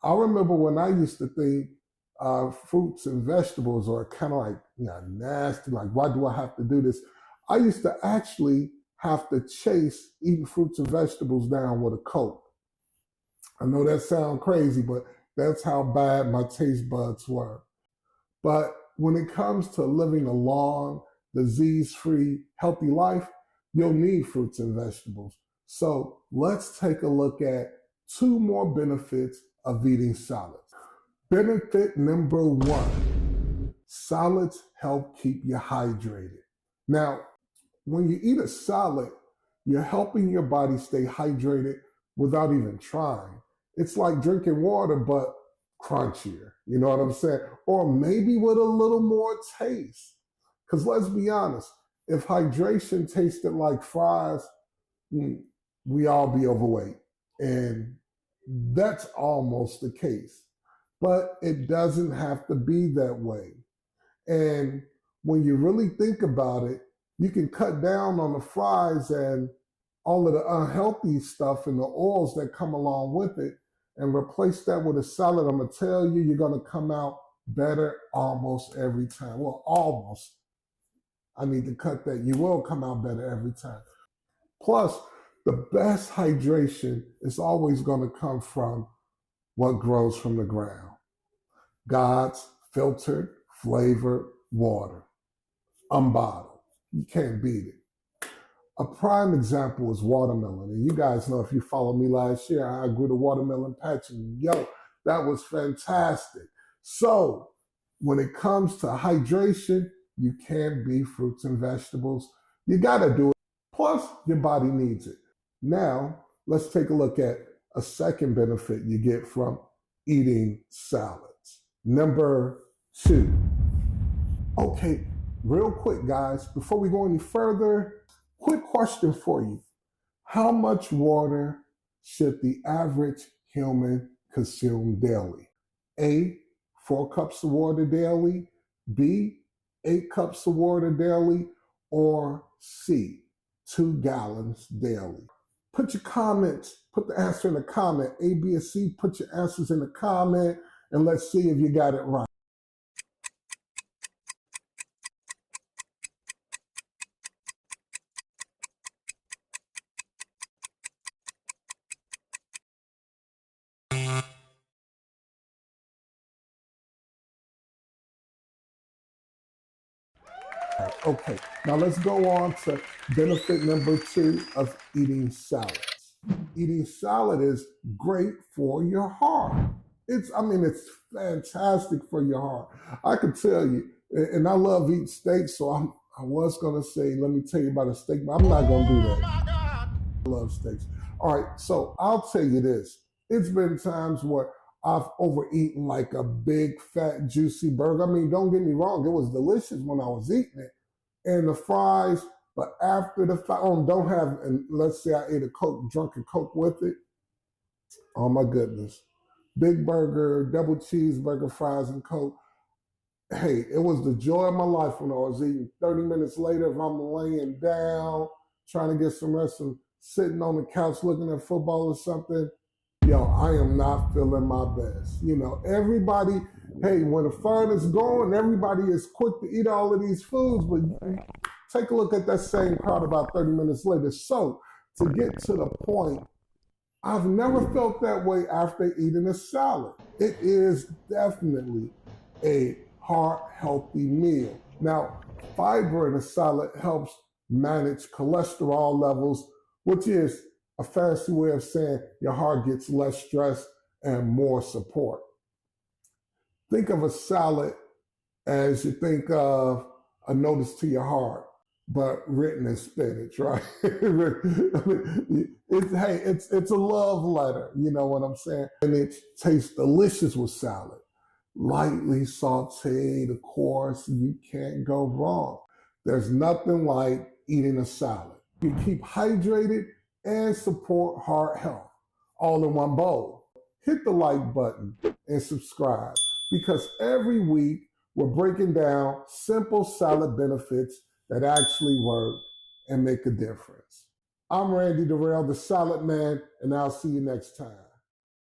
I remember when I used to think fruits and vegetables are kind of like, nasty. Like, why do I have to do this? I used to actually have to chase eating fruits and vegetables down with a Coke. I know that sounds crazy, but that's how bad my taste buds were. But when it comes to living a long, disease free, healthy life, you'll need fruits and vegetables. So let's take a look at two more benefits of eating salads. Benefit number one, salads help keep you hydrated. Now, when you eat a salad, you're helping your body stay hydrated without even trying. It's like drinking water, but crunchier. You know what I'm saying? Or maybe with a little more taste. Because let's be honest, if hydration tasted like fries, we all be overweight. And that's almost the case. But it doesn't have to be that way. And when you really think about it, you can cut down on the fries and all of the unhealthy stuff and the oils that come along with it and replace that with a salad. I'm going to tell you, you're going to come out better almost every time. Well, almost. I need to cut that. You will come out better every time. Plus, the best hydration is always going to come from what grows from the ground. God's filtered, flavored water, unbottled. You can't beat it. A prime example is watermelon. And you guys know, if you follow me last year, I grew the watermelon patch. And that was fantastic. So when it comes to hydration, you can't beat fruits and vegetables. You got to do it. Plus, your body needs it. Now, let's take a look at a second benefit you get from eating salads. Number two. Okay, real quick, guys, before we go any further, quick question for you. How much water should the average human consume daily? A, 4 cups of water daily, B, 8 cups of water daily, or C, 2 gallons daily? Put your comments, put the answer in the comment. A, B, or C, put your answers in the comment, and let's see if you got it right. Okay, now let's go on to benefit number two of eating salads. Eating salad is great for your heart. It's fantastic for your heart. I can tell you, and I love eating steak, so I was gonna say, let me tell you about a steak, but I'm not gonna do that. I love steaks. All right, so I'll tell you this. It's been times where I've overeaten like a big, fat, juicy burger. I mean, don't get me wrong, it was delicious when I was eating it. And the fries, but after the fries, don't have, and let's say I ate a Coke, drunk a Coke with it. Oh my goodness. Big burger, double cheeseburger, fries, and Coke. Hey, it was the joy of my life when I was eating. 30 minutes later, if I'm laying down, trying to get some rest and sitting on the couch looking at football or something, I am not feeling my best. Everybody, hey, when the fun is going, everybody is quick to eat all of these foods, but take a look at that same crowd about 30 minutes later. So to get to the point, I've never felt that way after eating a salad. It is definitely a heart-healthy meal. Now, fiber in a salad helps manage cholesterol levels, which is a fancy way of saying your heart gets less stress and more support. Think of a salad as you think of a notice to your heart, but written in spinach, right? It's a love letter, you know what I'm saying? And it tastes delicious with salad. Lightly sauteed, of course, you can't go wrong. There's nothing like eating a salad. You keep hydrated and support heart health all in one bowl. Hit the like button and subscribe, because every week we're breaking down simple salad benefits that actually work and make a difference. I'm Randy Durrell, the Salad Man, and I'll see you next time.